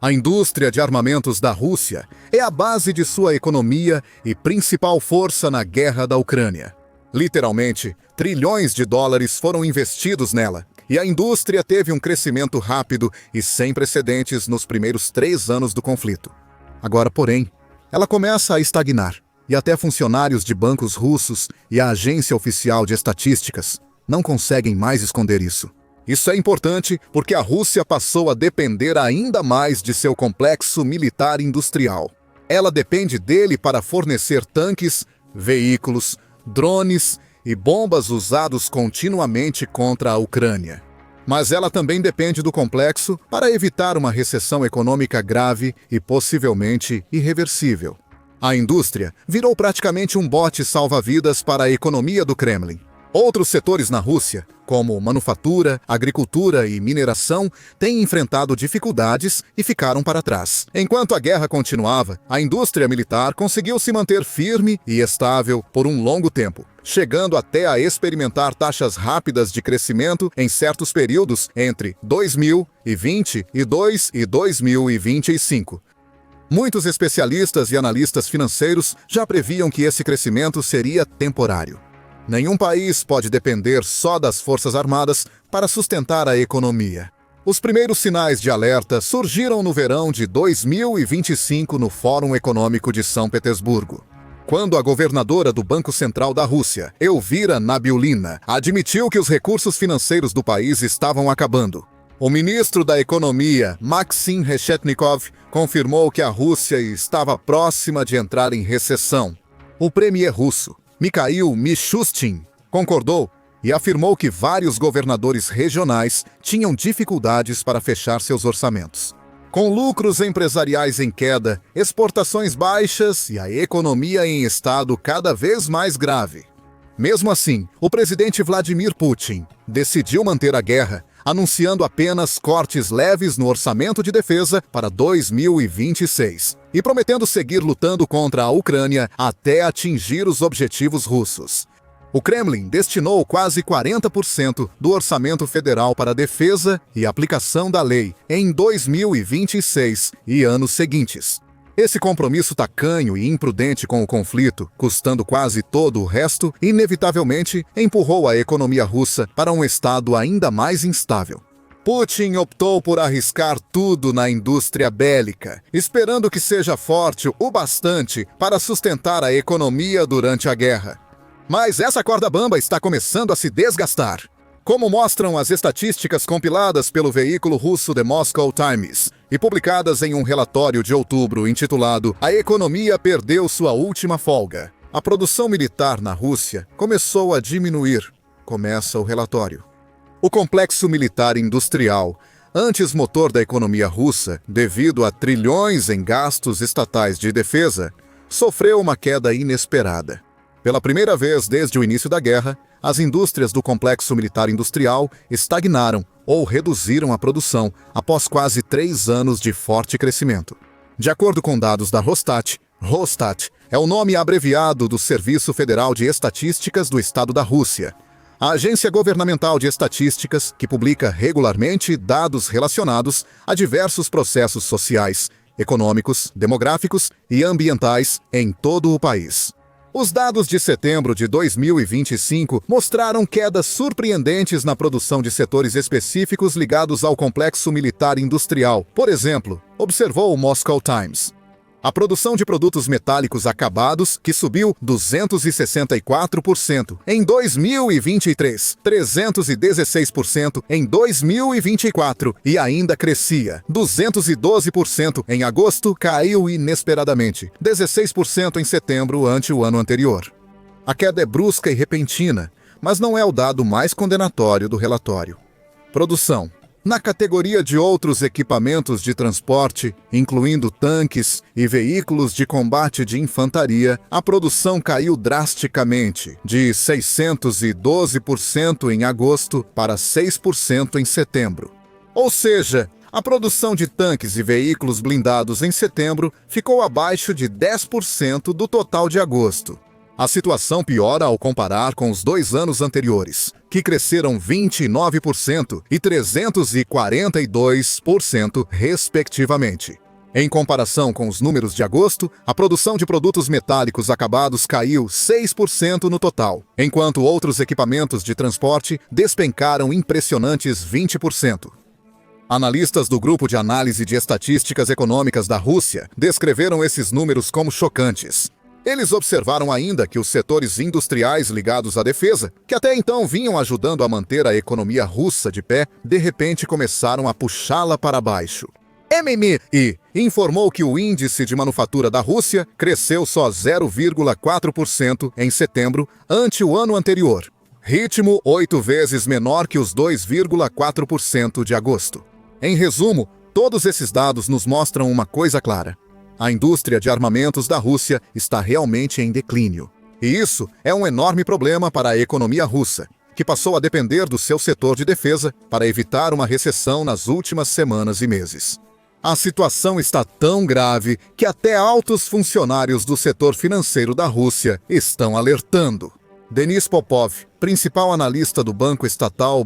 A indústria de armamentos da Rússia é a base de sua economia e principal força na guerra da Ucrânia. Literalmente, trilhões de dólares foram investidos nela, e a indústria teve um crescimento rápido e sem precedentes nos primeiros 3 anos do conflito. Agora, porém, ela começa a estagnar, e até funcionários de bancos russos e a Agência Oficial de Estatísticas não conseguem mais esconder isso. Isso é importante porque a Rússia passou a depender ainda mais de seu complexo militar industrial. Ela depende dele para fornecer tanques, veículos, drones e bombas usados continuamente contra a Ucrânia. Mas ela também depende do complexo para evitar uma recessão econômica grave e possivelmente irreversível. A indústria virou praticamente um bote salva-vidas para a economia do Kremlin. Outros setores na Rússia, como manufatura, agricultura e mineração, têm enfrentado dificuldades e ficaram para trás. Enquanto a guerra continuava, a indústria militar conseguiu se manter firme e estável por um longo tempo, chegando até a experimentar taxas rápidas de crescimento em certos períodos entre 2022 e 2025. Muitos especialistas e analistas financeiros já previam que esse crescimento seria temporário. Nenhum país pode depender só das Forças Armadas para sustentar a economia. Os primeiros sinais de alerta surgiram no verão de 2025 no Fórum Econômico de São Petersburgo, quando a governadora do Banco Central da Rússia, Elvira Nabiullina, admitiu que os recursos financeiros do país estavam acabando. O ministro da Economia, Maxim Reshetnikov, confirmou que a Rússia estava próxima de entrar em recessão. O premier russo, Mikhail Mishustin, concordou e afirmou que vários governadores regionais tinham dificuldades para fechar seus orçamentos. Com lucros empresariais em queda, exportações baixas e a economia em estado cada vez mais grave. Mesmo assim, o presidente Vladimir Putin decidiu manter a guerra, anunciando apenas cortes leves no orçamento de defesa para 2026 e prometendo seguir lutando contra a Ucrânia até atingir os objetivos russos. O Kremlin destinou quase 40% do orçamento federal para a defesa e aplicação da lei em 2026 e anos seguintes. Esse compromisso tacanho e imprudente com o conflito, custando quase todo o resto, inevitavelmente empurrou a economia russa para um estado ainda mais instável. Putin optou por arriscar tudo na indústria bélica, esperando que seja forte o bastante para sustentar a economia durante a guerra. Mas essa corda bamba está começando a se desgastar. Como mostram as estatísticas compiladas pelo veículo russo The Moscow Times e publicadas em um relatório de outubro intitulado "A economia perdeu sua última folga", a produção militar na Rússia começou a diminuir, começa o relatório. O complexo militar industrial, antes motor da economia russa, devido a trilhões em gastos estatais de defesa, sofreu uma queda inesperada. Pela primeira vez desde o início da guerra, as indústrias do complexo militar industrial estagnaram ou reduziram a produção após quase 3 anos de forte crescimento. De acordo com dados da Rosstat é o nome abreviado do Serviço Federal de Estatísticas do Estado da Rússia, a agência governamental de estatísticas que publica regularmente dados relacionados a diversos processos sociais, econômicos, demográficos e ambientais em todo o país. Os dados de setembro de 2025 mostraram quedas surpreendentes na produção de setores específicos ligados ao complexo militar industrial. Por exemplo, observou o Moscow Times. A produção de produtos metálicos acabados, que subiu 264% em 2023, 316% em 2024 e ainda crescia. 212% em agosto, caiu inesperadamente, 16% em setembro ante o ano anterior. A queda é brusca e repentina, mas não é o dado mais condenatório do relatório. Produção. Na categoria de outros equipamentos de transporte, incluindo tanques e veículos de combate de infantaria, a produção caiu drasticamente, de 612% em agosto para 6% em setembro. Ou seja, a produção de tanques e veículos blindados em setembro ficou abaixo de 10% do total de agosto. A situação piora ao comparar com os 2 anos anteriores, que cresceram 29% e 342%, respectivamente. Em comparação com os números de agosto, a produção de produtos metálicos acabados caiu 6% no total, enquanto outros equipamentos de transporte despencaram impressionantes 20%. Analistas do Grupo de Análise de Estatísticas Econômicas da Rússia descreveram esses números como chocantes. Eles observaram ainda que os setores industriais ligados à defesa, que até então vinham ajudando a manter a economia russa de pé, de repente começaram a puxá-la para baixo. MMI informou que o índice de manufatura da Rússia cresceu só 0,4% em setembro ante o ano anterior, ritmo 8 vezes menor que os 2,4% de agosto. Em resumo, todos esses dados nos mostram uma coisa clara. A indústria de armamentos da Rússia está realmente em declínio. E isso é um enorme problema para a economia russa, que passou a depender do seu setor de defesa para evitar uma recessão nas últimas semanas e meses. A situação está tão grave que até altos funcionários do setor financeiro da Rússia estão alertando. Denis Popov, principal analista do Banco Estatal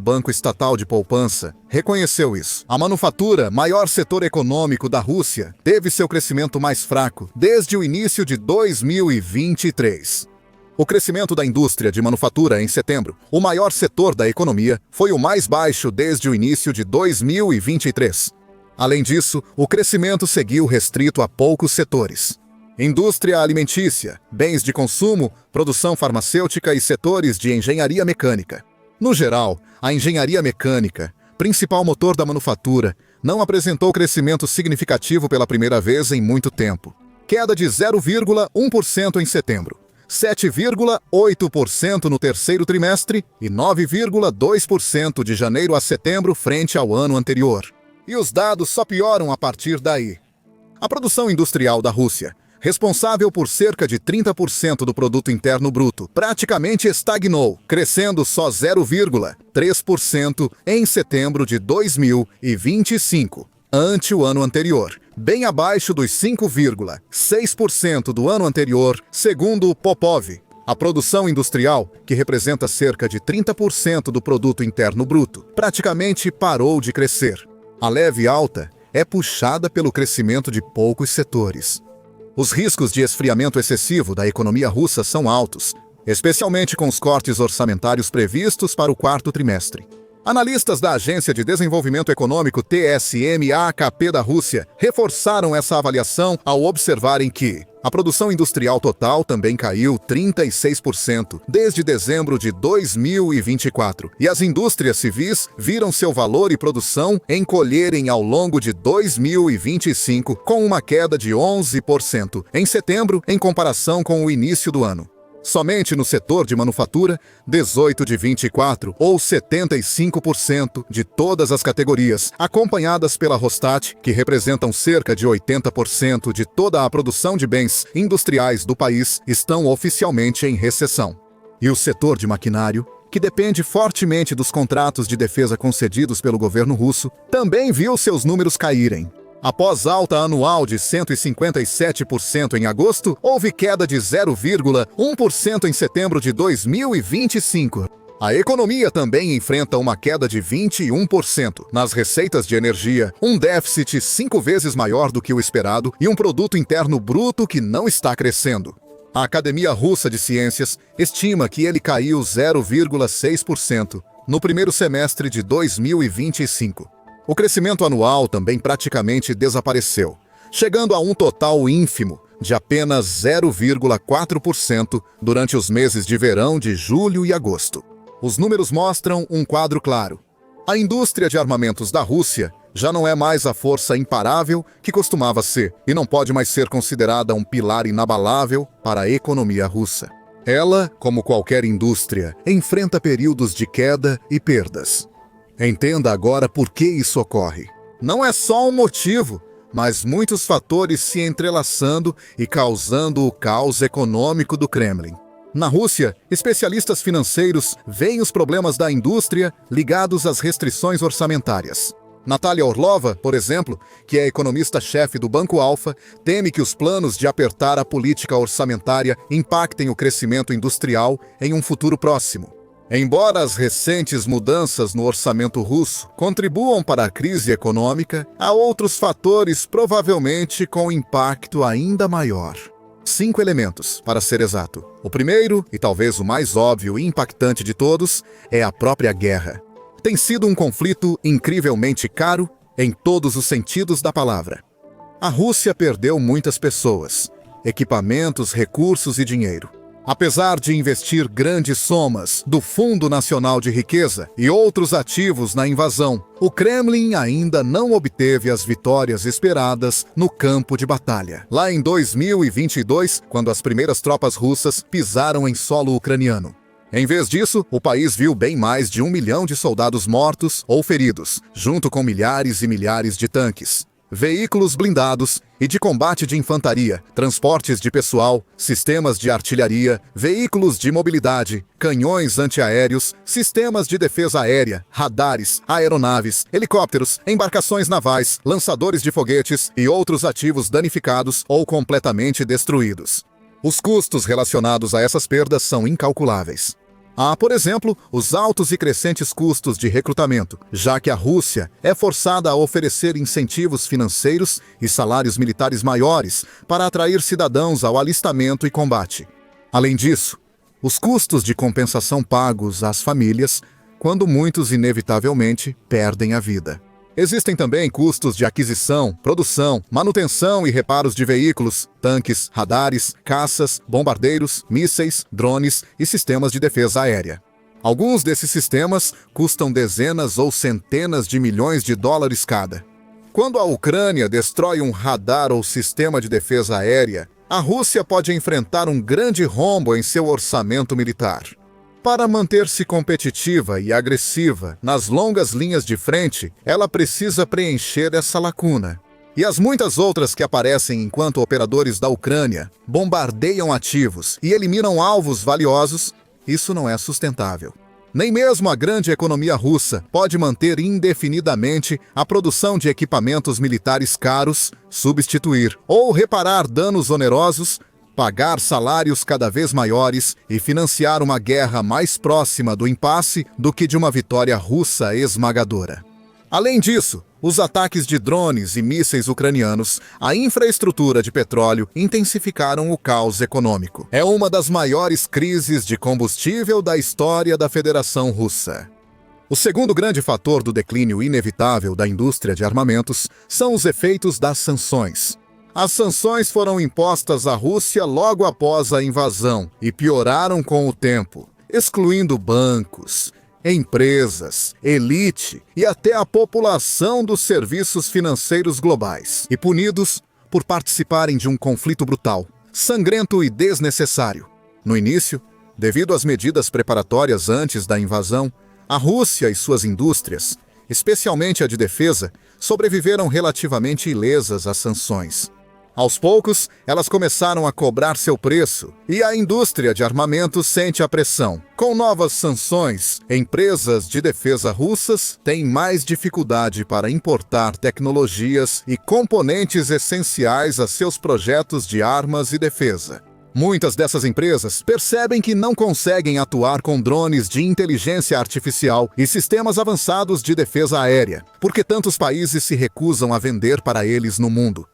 de Poupança, reconheceu isso. A manufatura, maior setor econômico da Rússia, teve seu crescimento mais fraco desde o início de 2023. O crescimento da indústria de manufatura em setembro, o maior setor da economia, foi o mais baixo desde o início de 2023. Além disso, o crescimento seguiu restrito a poucos setores. Indústria alimentícia, bens de consumo, produção farmacêutica e setores de engenharia mecânica. No geral, a engenharia mecânica, principal motor da manufatura, não apresentou crescimento significativo pela primeira vez em muito tempo. Queda de 0,1% em setembro, 7,8% no terceiro trimestre e 9,2% de janeiro a setembro frente ao ano anterior. E os dados só pioram a partir daí. A produção industrial da Rússia, responsável por cerca de 30% do produto interno bruto, praticamente estagnou, crescendo só 0,3% em setembro de 2025, ante o ano anterior, bem abaixo dos 5,6% do ano anterior, segundo Popov. A produção industrial, que representa cerca de 30% do produto interno bruto, praticamente parou de crescer. A leve alta é puxada pelo crescimento de poucos setores. Os riscos de esfriamento excessivo da economia russa são altos, especialmente com os cortes orçamentários previstos para o quarto trimestre. Analistas da Agência de Desenvolvimento Econômico TSM-AKP da Rússia reforçaram essa avaliação ao observarem que a produção industrial total também caiu 36% desde dezembro de 2024 e as indústrias civis viram seu valor e produção encolherem ao longo de 2025 com uma queda de 11% em setembro em comparação com o início do ano. Somente no setor de manufatura, 18 de 24, ou 75% de todas as categorias, acompanhadas pela Rosstat, que representam cerca de 80% de toda a produção de bens industriais do país, estão oficialmente em recessão. E o setor de maquinário, que depende fortemente dos contratos de defesa concedidos pelo governo russo, também viu seus números caírem. Após alta anual de 157% em agosto, houve queda de 0,1% em setembro de 2025. A economia também enfrenta uma queda de 21% nas receitas de energia, um déficit 5 vezes maior do que o esperado e um produto interno bruto que não está crescendo. A Academia Russa de Ciências estima que ele caiu 0,6% no primeiro semestre de 2025. O crescimento anual também praticamente desapareceu, chegando a um total ínfimo de apenas 0,4% durante os meses de verão de julho e agosto. Os números mostram um quadro claro. A indústria de armamentos da Rússia já não é mais a força imparável que costumava ser e não pode mais ser considerada um pilar inabalável para a economia russa. Ela, como qualquer indústria, enfrenta períodos de queda e perdas. Entenda agora por que isso ocorre. Não é só um motivo, mas muitos fatores se entrelaçando e causando o caos econômico do Kremlin. Na Rússia, especialistas financeiros veem os problemas da indústria ligados às restrições orçamentárias. Natalia Orlova, por exemplo, que é economista-chefe do Banco Alfa, teme que os planos de apertar a política orçamentária impactem o crescimento industrial em um futuro próximo. Embora as recentes mudanças no orçamento russo contribuam para a crise econômica, há outros fatores provavelmente com impacto ainda maior. 5 elementos, para ser exato. O primeiro, e talvez o mais óbvio e impactante de todos, é a própria guerra. Tem sido um conflito incrivelmente caro em todos os sentidos da palavra. A Rússia perdeu muitas pessoas, equipamentos, recursos e dinheiro. Apesar de investir grandes somas do Fundo Nacional de Riqueza e outros ativos na invasão, o Kremlin ainda não obteve as vitórias esperadas no campo de batalha. Lá em 2022, quando as primeiras tropas russas pisaram em solo ucraniano. Em vez disso, o país viu bem mais de 1 milhão de soldados mortos ou feridos, junto com milhares e milhares de tanques, veículos blindados e de combate de infantaria, transportes de pessoal, sistemas de artilharia, veículos de mobilidade, canhões antiaéreos, sistemas de defesa aérea, radares, aeronaves, helicópteros, embarcações navais, lançadores de foguetes e outros ativos danificados ou completamente destruídos. Os custos relacionados a essas perdas são incalculáveis. Há, por exemplo, os altos e crescentes custos de recrutamento, já que a Rússia é forçada a oferecer incentivos financeiros e salários militares maiores para atrair cidadãos ao alistamento e combate. Além disso, os custos de compensação pagos às famílias, quando muitos inevitavelmente perdem a vida. Existem também custos de aquisição, produção, manutenção e reparos de veículos, tanques, radares, caças, bombardeiros, mísseis, drones e sistemas de defesa aérea. Alguns desses sistemas custam dezenas ou centenas de milhões de dólares cada. Quando a Ucrânia destrói um radar ou sistema de defesa aérea, a Rússia pode enfrentar um grande rombo em seu orçamento militar. Para manter-se competitiva e agressiva nas longas linhas de frente, ela precisa preencher essa lacuna. E as muitas outras que aparecem enquanto operadores da Ucrânia bombardeiam ativos e eliminam alvos valiosos, isso não é sustentável. Nem mesmo a grande economia russa pode manter indefinidamente a produção de equipamentos militares caros, substituir ou reparar danos onerosos, pagar salários cada vez maiores e financiar uma guerra mais próxima do impasse do que de uma vitória russa esmagadora. Além disso, os ataques de drones e mísseis ucranianos à infraestrutura de petróleo intensificaram o caos econômico. É uma das maiores crises de combustível da história da Federação Russa. O segundo grande fator do declínio inevitável da indústria de armamentos são os efeitos das sanções. As sanções foram impostas à Rússia logo após a invasão e pioraram com o tempo, excluindo bancos, empresas, elite e até a população dos serviços financeiros globais, e punidos por participarem de um conflito brutal, sangrento e desnecessário. No início, devido às medidas preparatórias antes da invasão, a Rússia e suas indústrias, especialmente a de defesa, sobreviveram relativamente ilesas às sanções. Aos poucos, elas começaram a cobrar seu preço e a indústria de armamentos sente a pressão. Com novas sanções, empresas de defesa russas têm mais dificuldade para importar tecnologias e componentes essenciais a seus projetos de armas e defesa. Muitas dessas empresas percebem que não conseguem atuar com drones de inteligência artificial e sistemas avançados de defesa aérea, porque tantos países se recusam a vender para eles no mundo.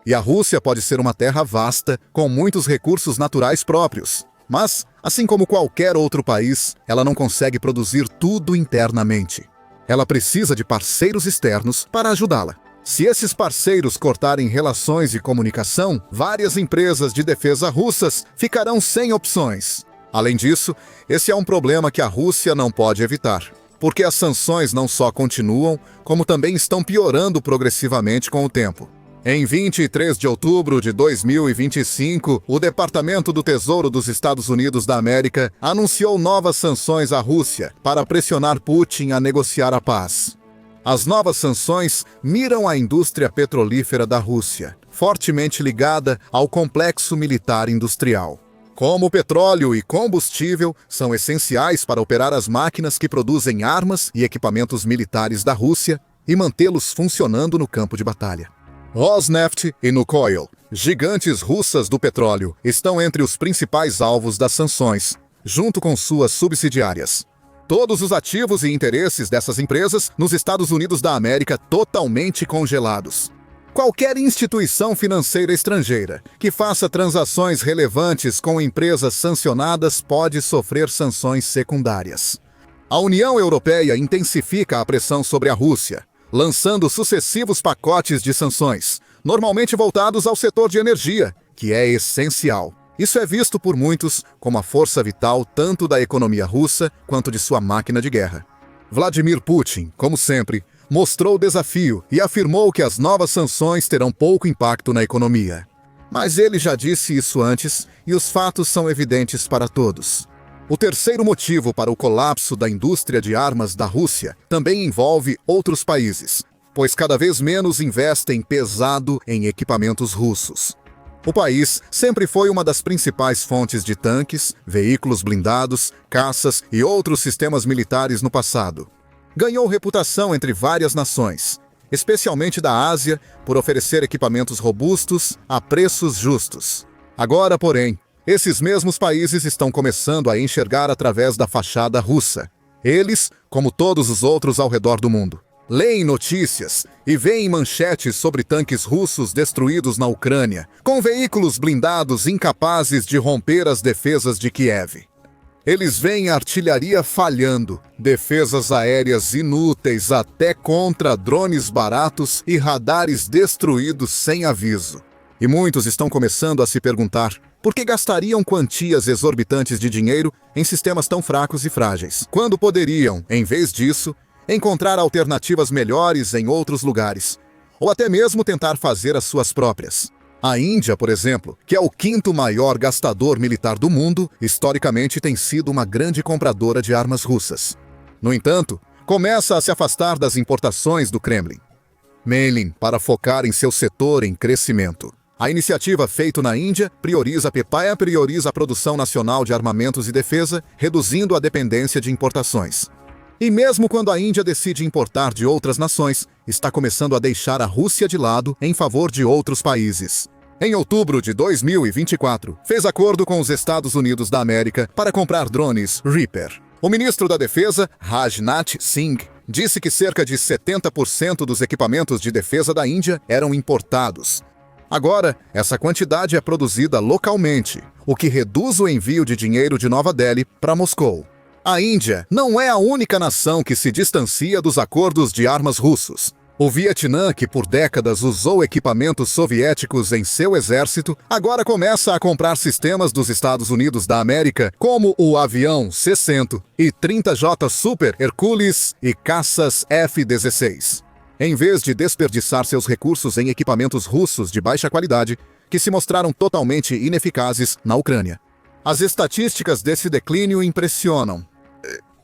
E a Rússia pode ser uma terra vasta, com muitos recursos naturais próprios. Mas, assim como qualquer outro país, ela não consegue produzir tudo internamente. Ela precisa de parceiros externos para ajudá-la. Se esses parceiros cortarem relações de comunicação, várias empresas de defesa russas ficarão sem opções. Além disso, esse é um problema que a Rússia não pode evitar, porque as sanções não só continuam, como também estão piorando progressivamente com o tempo. Em 23 de outubro de 2025, o Departamento do Tesouro dos Estados Unidos da América anunciou novas sanções à Rússia para pressionar Putin a negociar a paz. As novas sanções miram a indústria petrolífera da Rússia, fortemente ligada ao complexo militar industrial. Como o petróleo e combustível são essenciais para operar as máquinas que produzem armas e equipamentos militares da Rússia, e mantê-los funcionando no campo de batalha. Rosneft e Lukoil, gigantes russas do petróleo, estão entre os principais alvos das sanções, junto com suas subsidiárias. Todos os ativos e interesses dessas empresas nos Estados Unidos da América totalmente congelados. Qualquer instituição financeira estrangeira que faça transações relevantes com empresas sancionadas pode sofrer sanções secundárias. A União Europeia intensifica a pressão sobre a Rússia, lançando sucessivos pacotes de sanções, normalmente voltados ao setor de energia, que é essencial. Isso é visto por muitos como a força vital tanto da economia russa quanto de sua máquina de guerra. Vladimir Putin, como sempre, mostrou o desafio e afirmou que as novas sanções terão pouco impacto na economia. Mas ele já disse isso antes e os fatos são evidentes para todos. O terceiro motivo para o colapso da indústria de armas da Rússia também envolve outros países, pois cada vez menos investem pesado em equipamentos russos. O país sempre foi uma das principais fontes de tanques, veículos blindados, caças e outros sistemas militares no passado. Ganhou reputação entre várias nações, especialmente da Ásia, por oferecer equipamentos robustos a preços justos. Agora, porém, esses mesmos países estão começando a enxergar através da fachada russa. Eles, como todos os outros ao redor do mundo, leem notícias e veem manchetes sobre tanques russos destruídos na Ucrânia, com veículos blindados incapazes de romper as defesas de Kiev. Eles veem artilharia falhando, defesas aéreas inúteis até contra drones baratos e radares destruídos sem aviso. E muitos estão começando a se perguntar por que gastariam quantias exorbitantes de dinheiro em sistemas tão fracos e frágeis, quando poderiam, em vez disso, encontrar alternativas melhores em outros lugares, ou até mesmo tentar fazer as suas próprias. A Índia, por exemplo, que é o quinto maior gastador militar do mundo, historicamente tem sido uma grande compradora de armas russas. No entanto, começa a se afastar das importações do Kremlin, para focar em seu setor em crescimento. A iniciativa feita na Índia prioriza a produção nacional de armamentos e defesa, reduzindo a dependência de importações. E mesmo quando a Índia decide importar de outras nações, está começando a deixar a Rússia de lado em favor de outros países. Em outubro de 2024, fez acordo com os Estados Unidos da América para comprar drones Reaper. O ministro da Defesa, Rajnath Singh, disse que cerca de 70% dos equipamentos de defesa da Índia eram importados. Agora, essa quantidade é produzida localmente, o que reduz o envio de dinheiro de Nova Delhi para Moscou. A Índia não é a única nação que se distancia dos acordos de armas russos. O Vietnã, que por décadas usou equipamentos soviéticos em seu exército, agora começa a comprar sistemas dos Estados Unidos da América, como o avião C-100 e 30J Super Hercules e caças F-16. Em vez de desperdiçar seus recursos em equipamentos russos de baixa qualidade, que se mostraram totalmente ineficazes na Ucrânia. As estatísticas desse declínio impressionam.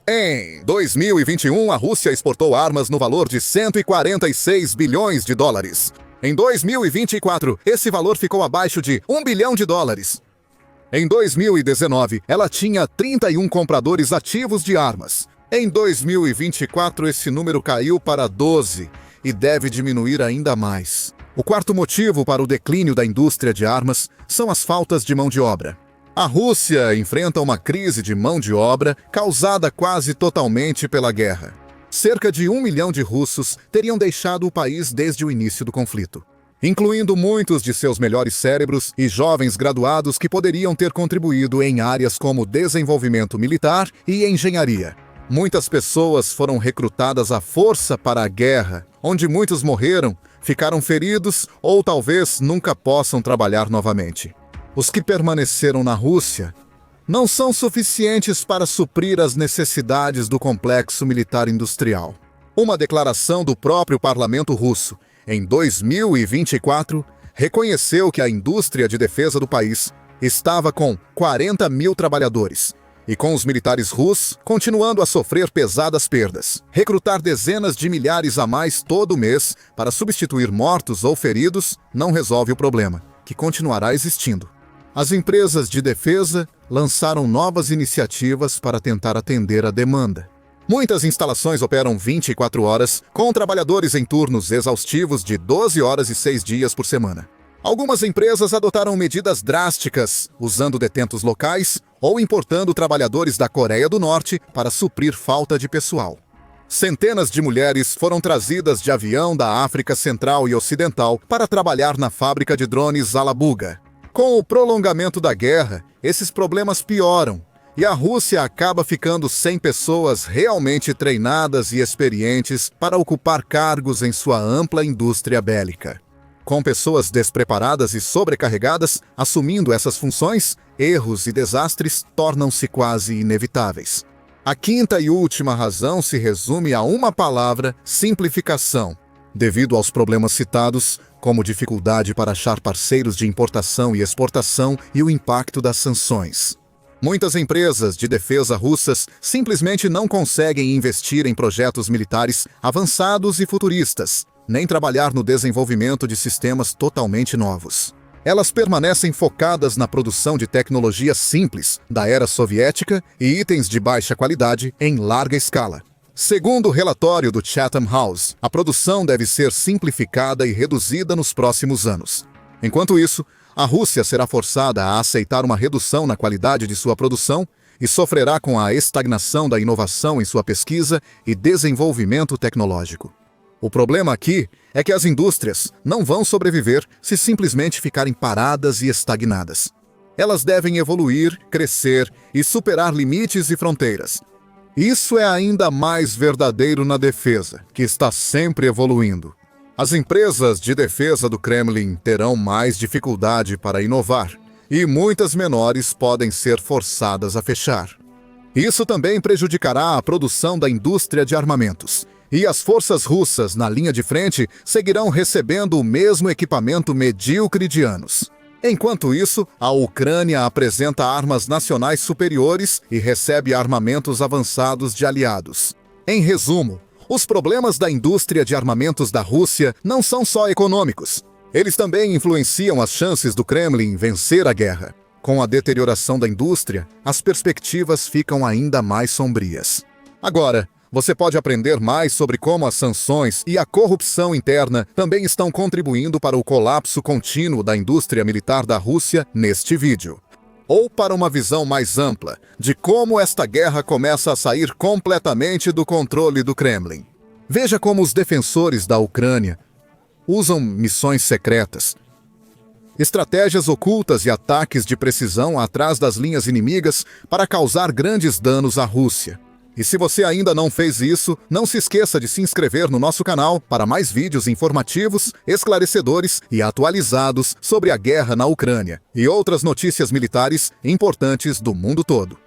Em 2021, a Rússia exportou armas no valor de 146 bilhões de dólares. Em 2024, esse valor ficou abaixo de 1 bilhão de dólares. Em 2019, ela tinha 31 compradores ativos de armas. Em 2024, esse número caiu para 12 e deve diminuir ainda mais. O quarto motivo para o declínio da indústria de armas são as faltas de mão de obra. A Rússia enfrenta uma crise de mão de obra causada quase totalmente pela guerra. Cerca de 1 milhão de russos teriam deixado o país desde o início do conflito, incluindo muitos de seus melhores cérebros e jovens graduados que poderiam ter contribuído em áreas como desenvolvimento militar e engenharia. Muitas pessoas foram recrutadas à força para a guerra, onde muitos morreram, ficaram feridos ou talvez nunca possam trabalhar novamente. Os que permaneceram na Rússia não são suficientes para suprir as necessidades do complexo militar industrial. Uma declaração do próprio parlamento russo, em 2024, reconheceu que a indústria de defesa do país estava com 40 mil trabalhadores, e com os militares russos continuando a sofrer pesadas perdas. Recrutar dezenas de milhares a mais todo mês para substituir mortos ou feridos não resolve o problema, que continuará existindo. As empresas de defesa lançaram novas iniciativas para tentar atender a demanda. Muitas instalações operam 24 horas, com trabalhadores em turnos exaustivos de 12 horas e 6 dias por semana. Algumas empresas adotaram medidas drásticas, usando detentos locais ou importando trabalhadores da Coreia do Norte para suprir falta de pessoal. Centenas de mulheres foram trazidas de avião da África Central e Ocidental para trabalhar na fábrica de drones Alabuga. Com o prolongamento da guerra, esses problemas pioram, e a Rússia acaba ficando sem pessoas realmente treinadas e experientes para ocupar cargos em sua ampla indústria bélica. Com pessoas despreparadas e sobrecarregadas assumindo essas funções, erros e desastres tornam-se quase inevitáveis. A quinta e última razão se resume a uma palavra: simplificação. Devido aos problemas citados, como dificuldade para achar parceiros de importação e exportação e o impacto das sanções. Muitas empresas de defesa russas simplesmente não conseguem investir em projetos militares avançados e futuristas, nem trabalhar no desenvolvimento de sistemas totalmente novos. Elas permanecem focadas na produção de tecnologia simples da era soviética e itens de baixa qualidade em larga escala. Segundo o relatório do Chatham House, a produção deve ser simplificada e reduzida nos próximos anos. Enquanto isso, a Rússia será forçada a aceitar uma redução na qualidade de sua produção e sofrerá com a estagnação da inovação em sua pesquisa e desenvolvimento tecnológico. O problema aqui é que as indústrias não vão sobreviver se simplesmente ficarem paradas e estagnadas. Elas devem evoluir, crescer e superar limites e fronteiras. Isso é ainda mais verdadeiro na defesa, que está sempre evoluindo. As empresas de defesa do Kremlin terão mais dificuldade para inovar, e muitas menores podem ser forçadas a fechar. Isso também prejudicará a produção da indústria de armamentos, e as forças russas na linha de frente seguirão recebendo o mesmo equipamento medíocre de anos. Enquanto isso, a Ucrânia apresenta armas nacionais superiores e recebe armamentos avançados de aliados. Em resumo, os problemas da indústria de armamentos da Rússia não são só econômicos. Eles também influenciam as chances do Kremlin vencer a guerra. Com a deterioração da indústria, as perspectivas ficam ainda mais sombrias. Agora, você pode aprender mais sobre como as sanções e a corrupção interna também estão contribuindo para o colapso contínuo da indústria militar da Rússia neste vídeo. Ou para uma visão mais ampla de como esta guerra começa a sair completamente do controle do Kremlin. Veja como os defensores da Ucrânia usam missões secretas, estratégias ocultas e ataques de precisão atrás das linhas inimigas para causar grandes danos à Rússia. E se você ainda não fez isso, não se esqueça de se inscrever no nosso canal para mais vídeos informativos, esclarecedores e atualizados sobre a guerra na Ucrânia e outras notícias militares importantes do mundo todo.